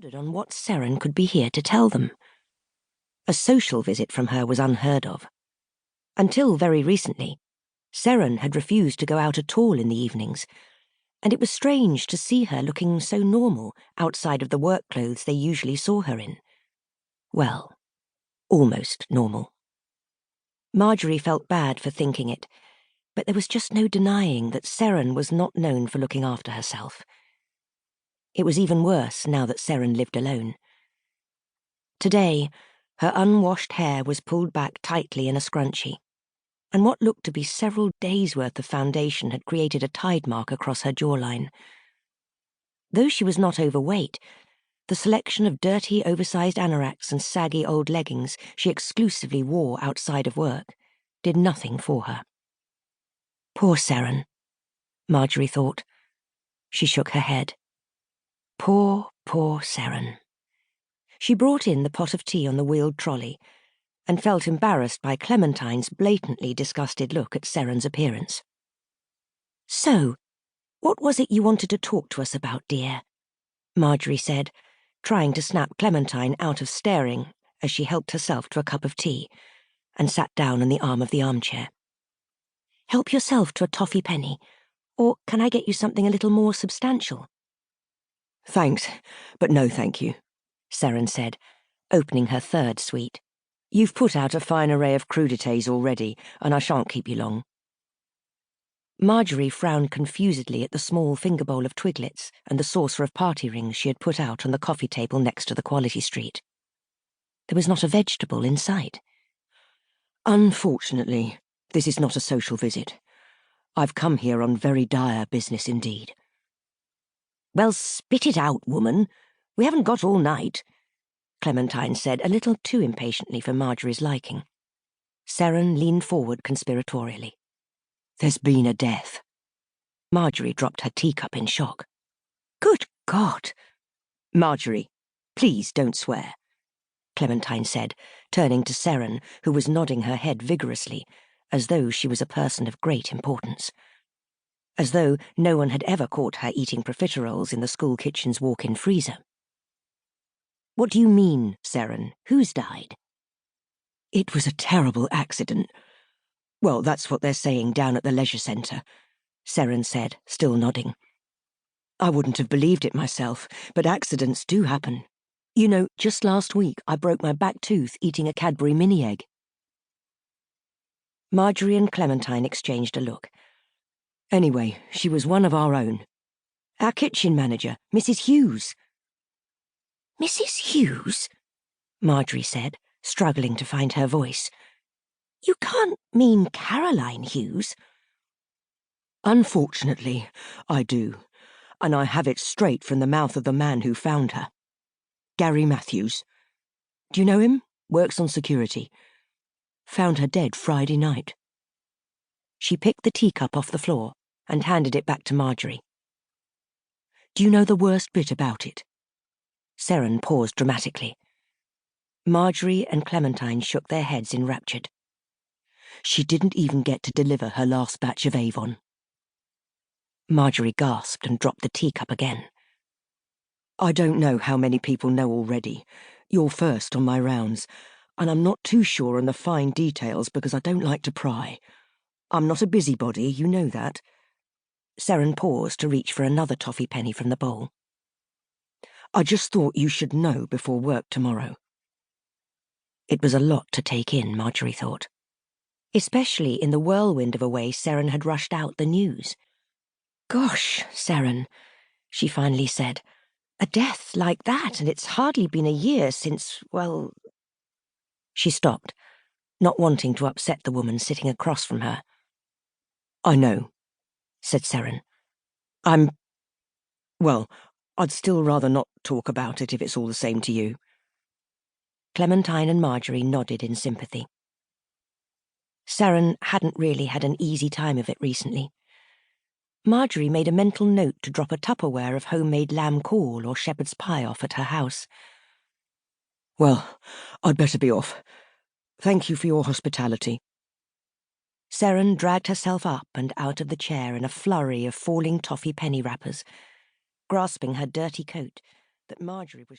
wondered on what Seren could be here to tell them. A social visit from her was unheard of. Until very recently, Seren had refused to go out at all in the evenings, and it was strange to see her looking so normal outside of the work clothes they usually saw her in. Well, almost normal. Margery felt bad for thinking it, but there was just no denying that Seren was not known for looking after herself. It was even worse now that Seren lived alone. Today, her unwashed hair was pulled back tightly in a scrunchie, and what looked to be several days' worth of foundation had created a tide mark across her jawline. Though she was not overweight, the selection of dirty, oversized anoraks and saggy old leggings she exclusively wore outside of work did nothing for her. Poor Seren, Margery thought. She shook her head. Poor Seren. She brought in the pot of tea on the wheeled trolley and felt embarrassed by Clementine's blatantly disgusted look at Seren's appearance. "So, what was it you wanted to talk to us about, dear?" Margery said, trying to snap Clementine out of staring as she helped herself to a cup of tea and sat down on the arm of the armchair. "Help yourself to a toffee penny, or can I get you something a little more substantial?" "Thanks, but no thank you," Seren said, opening her third sweet. "You've put out a fine array of crudités already, and I shan't keep you long." Margery frowned confusedly at the small finger bowl of twiglets and the saucer of party rings she had put out on the coffee table next to the quality street. There was not a vegetable in sight. "Unfortunately, this is not a social visit. I've come here on very dire business indeed." "Well, spit it out, woman. We haven't got all night," Clementine said, a little too impatiently for Margery's liking. Seren leaned forward conspiratorially. "There's been a death." Margery dropped her teacup in shock. "Good God!" "Margery, please don't swear," Clementine said, turning to Seren, who was nodding her head vigorously, as though she was a person of great importance. As though no one had ever caught her eating profiteroles in the school kitchen's walk-in freezer. "What do you mean, Seren? Who's died?" "It was a terrible accident. Well, that's what they're saying down at the leisure centre," Seren said, still nodding. "I wouldn't have believed it myself, but accidents do happen. You know, just last week I broke my back tooth eating a Cadbury mini egg." Margery and Clementine exchanged a look. "Anyway, she was one of our own. Our kitchen manager, Mrs. Hughes." "Mrs. Hughes?" Margery said, struggling to find her voice. "You can't mean Caroline Hughes?" "Unfortunately, I do, and I have it straight from the mouth of the man who found her. Gary Matthews. Do you know him? Works on security. Found her dead Friday night." She picked the teacup off the floor and handed it back to Margery. "Do you know the worst bit about it?" Seren paused dramatically. Margery and Clementine shook their heads enraptured. "She didn't even get to deliver her last batch of Avon." Margery gasped and dropped the teacup again. "I don't know how many people know already. You're first on my rounds, and I'm not too sure on the fine details because I don't like to pry. I'm not a busybody, you know that." Seren paused to reach for another toffee penny from the bowl. "I just thought you should know before work tomorrow." It was a lot to take in, Margery thought. Especially in the whirlwind of a way Seren had rushed out the news. "Gosh, Seren," she finally said. "A death like that, and it's hardly been a year since, well—" She stopped, not wanting to upset the woman sitting across from her. "I know," said Seren. Well, I'd still rather not talk about it if it's all the same to you." Clementine and Margery nodded in sympathy. Seren hadn't really had an easy time of it recently. Margery made a mental note to drop a Tupperware of homemade lamb caul or shepherd's pie off at her house. "Well, I'd better be off. Thank you for your hospitality." Seren dragged herself up and out of the chair in a flurry of falling toffee penny wrappers, grasping her dirty coat that Margery was